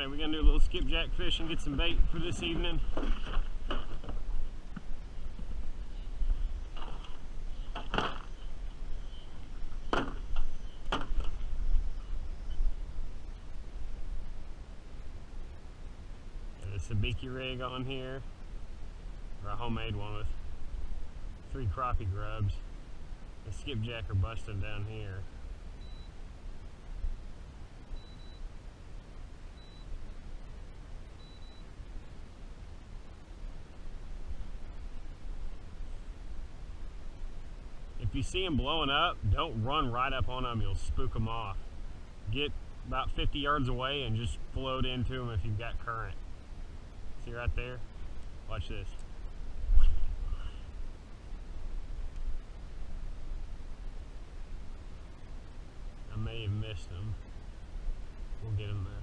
Alrighty, we're gonna do a little skipjack fishing, get some bait for this evening. Got a sabiki rig on here, or a homemade one with 3 crappie grubs. The skipjack are busting down here. If you see them blowing up, don't run right up on them, you'll spook them off. Get about 50 yards away and just float into them if you've got current. See right there? Watch this. I may have missed them. We'll get them though.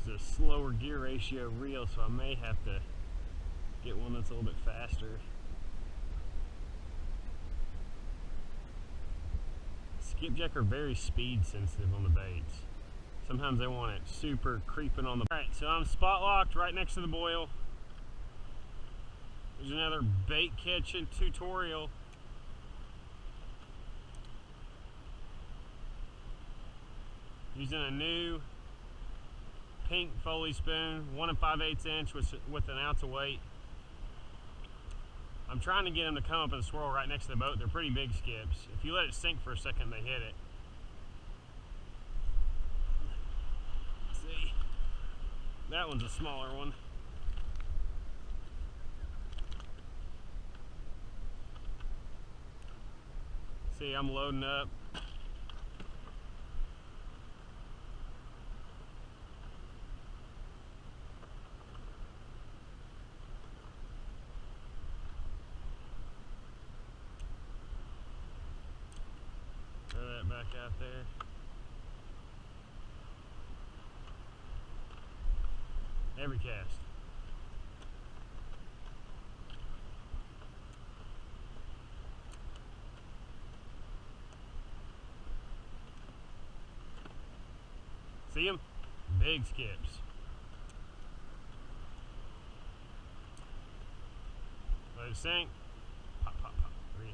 A slower gear ratio reel, so I may have to get one that's a little bit faster. Skipjack are very speed sensitive on the baits. Sometimes they want it super creeping on the. Alright, so I'm spot locked right next to the boil. There's another bait catching tutorial. Using a new pink Foley spoon, 1 5/8 inch with 1 ounce of weight. I'm trying to get them to come up and swirl right next to the boat. They're pretty big skips. If you let it sink for a second, they hit it. Let's see, that one's a smaller one. See, I'm loading up. Back out there. Every cast. See them? Big skips. Let it sink. Pop, pop, pop. Reel.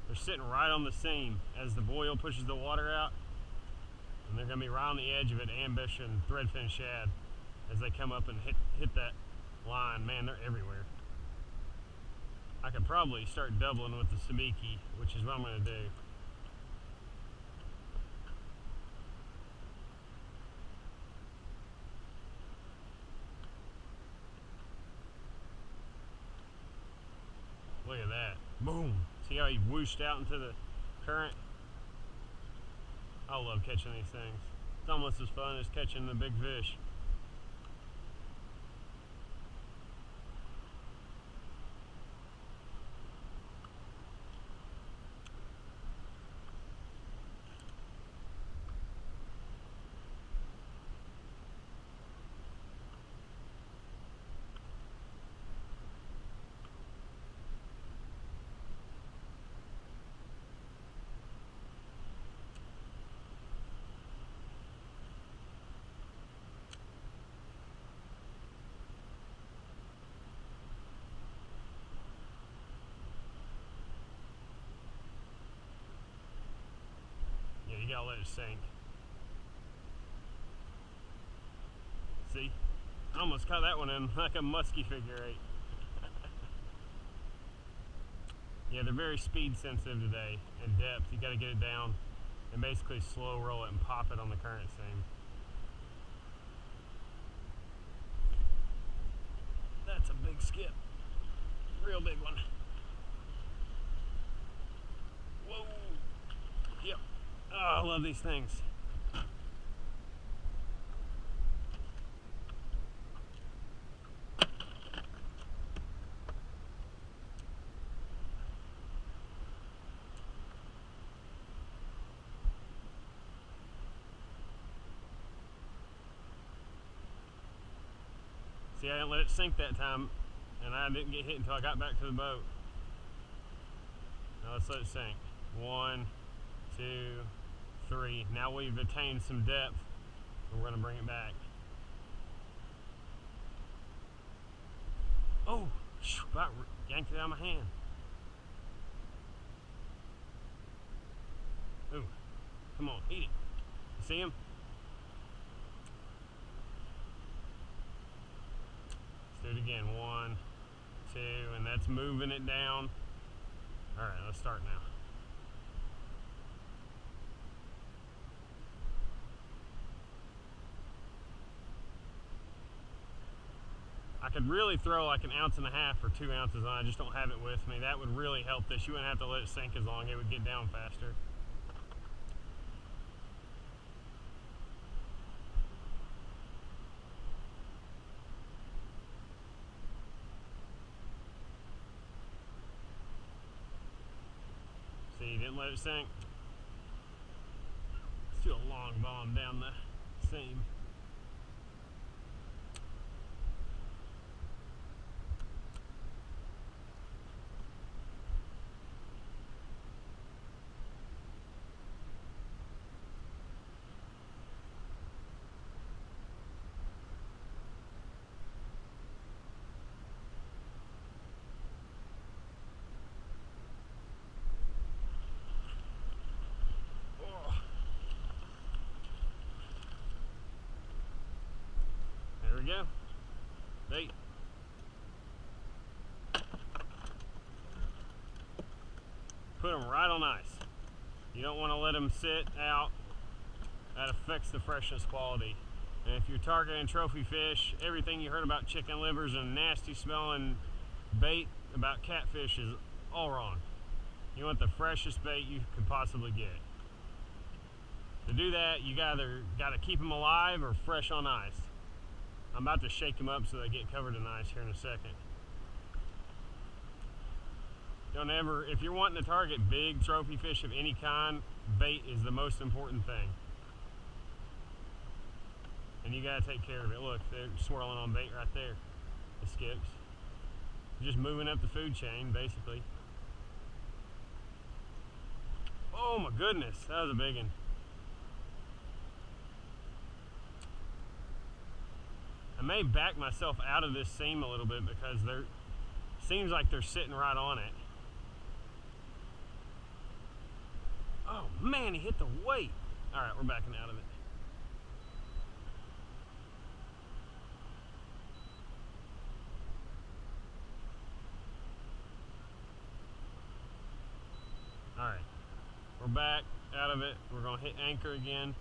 They're sitting right on the seam as the boil pushes the water out, and they're going to be right on the edge of it, ambushing threadfin shad as they come up and hit that line. Man, they're everywhere. I could probably start doubling with the sabiki, which is what I'm going to do. Look at that. Boom. See how he whooshed out into the current? I love catching these things. It's almost as fun as catching the big fish. You gotta let it sink. See? I almost caught that one in like a musky figure 8. Yeah, they're very speed sensitive today and depth. You gotta get it down and basically slow roll it and pop it on the current seam. That's a big skip. Real big one. Whoa! Yep. Oh, I love these things. See, I didn't let it sink that time, and I didn't get hit until I got back to the boat. Now let's let it sink. 1, 2, 3. Now we've attained some depth, and we're going to bring it back. Oh, about yanked it out of my hand. Ooh, come on, eat it. You see him? Let's do it again. 1, 2, and that's moving it down. All right, let's start now. I could really throw like 1.5 ounces or 2 ounces on. I just don't have it with me. That would really help this. You wouldn't have to let it sink as long. It would get down faster. See, you didn't let it sink. Let's do a long bomb down the seam. There we go. Bait. Put them right on ice. You don't want to let them sit out. That affects the freshness quality. And if you're targeting trophy fish, everything you heard about chicken livers and nasty smelling bait about catfish is all wrong. You want the freshest bait you could possibly get. To do that, you either got to keep them alive or fresh on ice. I'm about to shake them up so they get covered in ice here in a second. Don't ever, if you're wanting to target big trophy fish of any kind, bait is the most important thing. And you gotta take care of it. Look, they're swirling on bait right there. The skips. Just moving up the food chain, basically. Oh my goodness, that was a big one. I may back myself out of this seam a little bit because seems like they're sitting right on it. Oh man, he hit the weight. All right, we're backing out of it. All right, we're back out of it. We're gonna hit anchor again.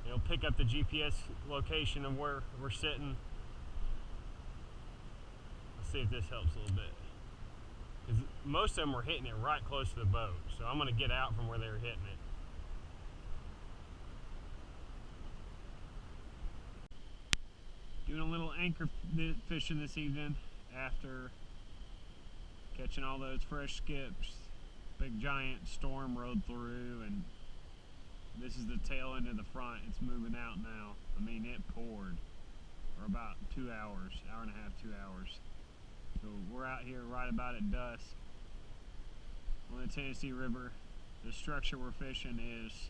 It'll pick up the GPS location of where we're sitting. Let's see if this helps a little bit. Because most of them were hitting it right close to the boat. So I'm going to get out from where they were hitting it. Doing a little anchor fishing this evening after catching all those fresh skips. Big giant storm rode through, and this is the tail end of the front. It's moving out now. I mean, it poured for about 2 hours, hour and a half, 2 hours. So we're out here right about at dusk on the Tennessee River. The structure we're fishing this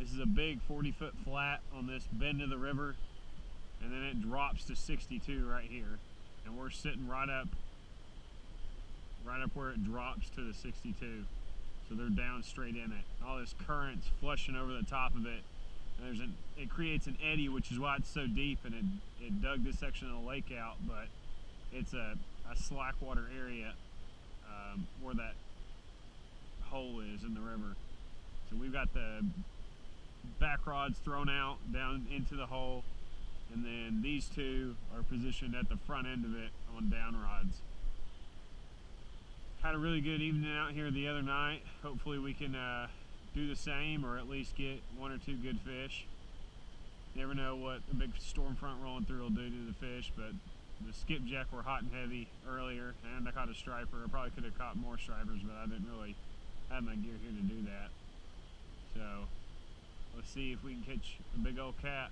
is a big 40-foot flat on this bend of the river, and then it drops to 62 right here. And we're sitting right up where it drops to the 62. So they're down straight in it. All this current's flushing over the top of it. And it creates an eddy, which is why it's so deep, and it dug this section of the lake out, but it's a slack water area where that hole is in the river. So we've got the back rods thrown out down into the hole, and then these two are positioned at the front end of it on down rods. Had a really good evening out here the other night. Hopefully we can do the same, or at least get one or two good fish. Never know what a big storm front rolling through will do to the fish, but the skipjack were hot and heavy earlier, and I caught a striper. I probably could have caught more stripers, but I didn't really have my gear here to do that. So let's see if we can catch a big old cat.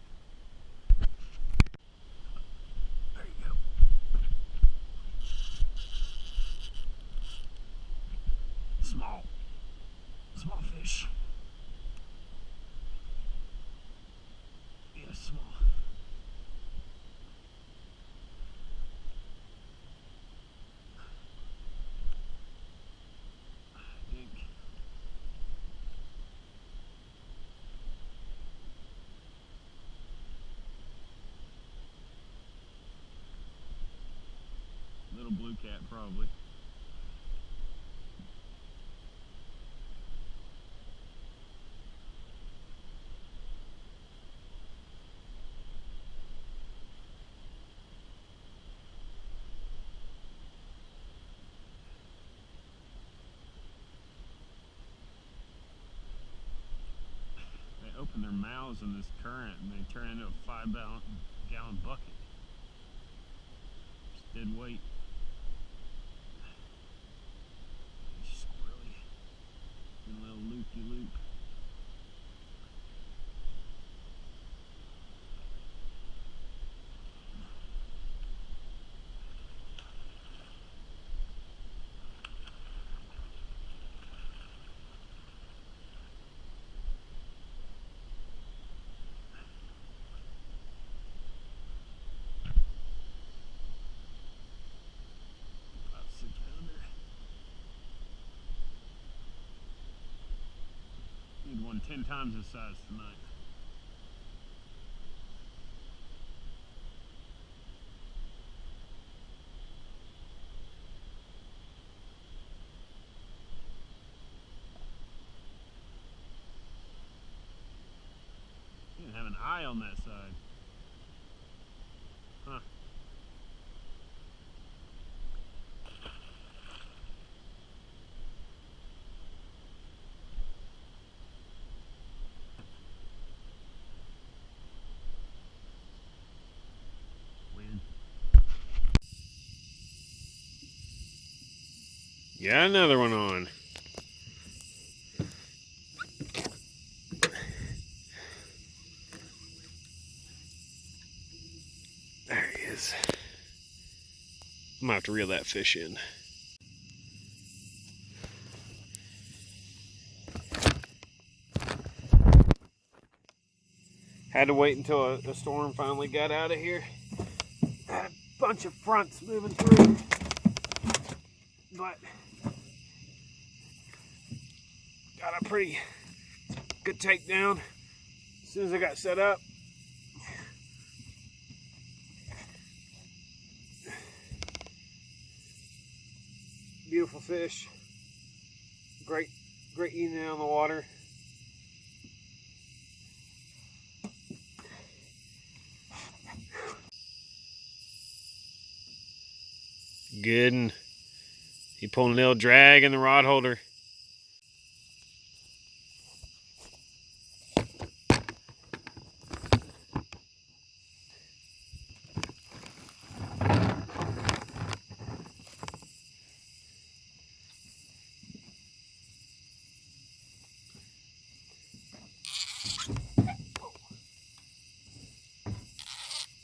There you go. Small fish. Yeah, small. Dink. Little blue cat, probably. Open their mouths in this current and they turn into a 5-gallon bucket. Just dead weight. Squirrely. And a little loop-de-loop. Need one 10 times this size tonight. You didn't have an eye on that side. Huh. Got another one on. There he is. I'm gonna have to reel that fish in. Had to wait until a storm finally got out of here. Had a bunch of fronts moving through, but got a pretty good takedown as soon as I got set up. Beautiful fish. Great eating out on the water. Good, and he pulling a little drag in the rod holder.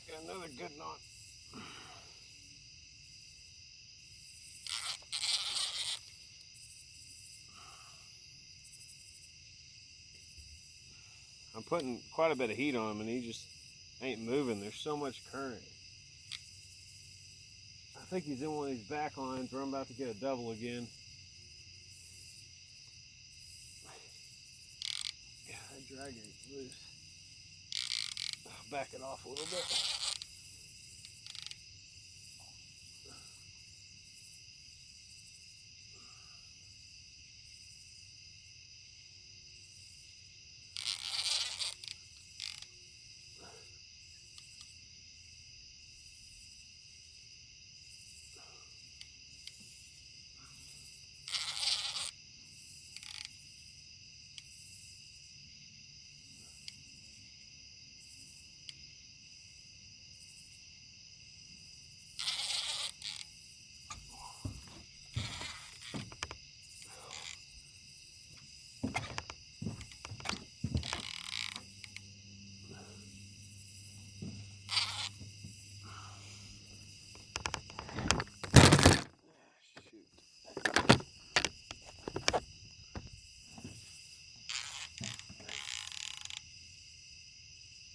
Got another good knot. I'm putting quite a bit of heat on him and he just ain't moving. There's so much current. I think he's in one of these back lines where I'm about to get a double again. drag ain't loose. Back it off a little bit.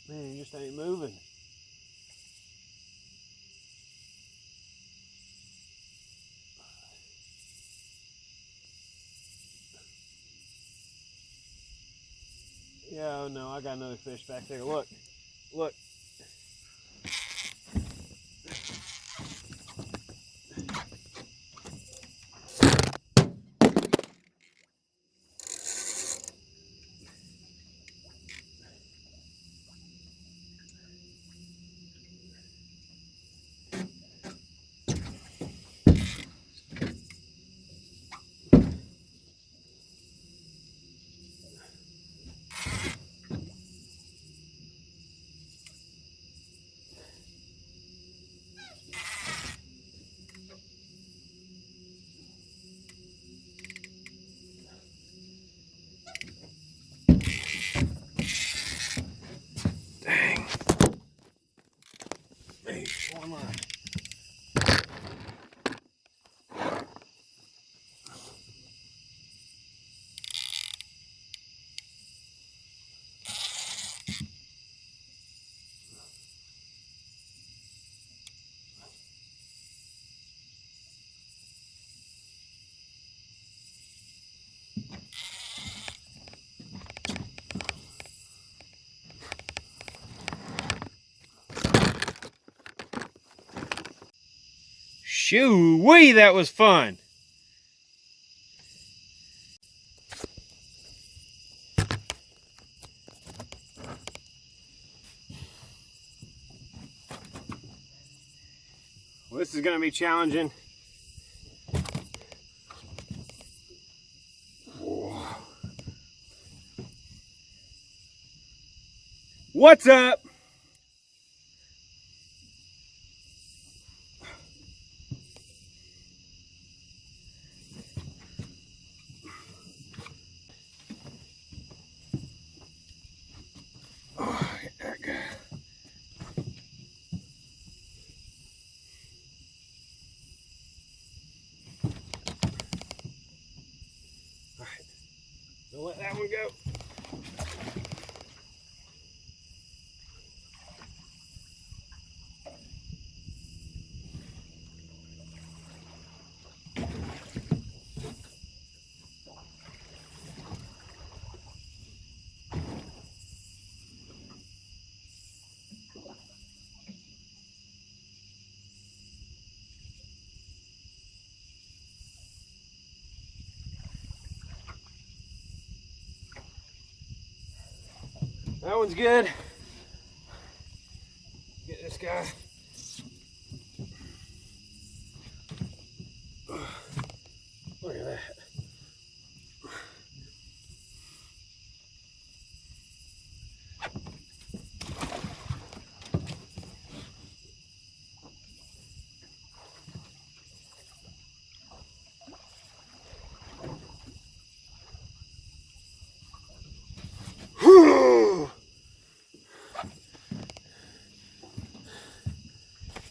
Man, he just ain't moving. Yeah, oh no, I got another fish back there. Look, look. Dang. Hey, one line. Shoo-wee, that was fun. Well, this is going to be challenging. Whoa. What's up? Oh, get that guy. All right, don't let that one go. That one's good. Get this guy. Look at that.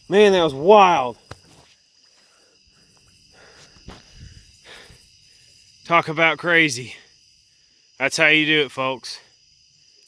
Man, that was wild. Talk about crazy. That's how you do it, folks.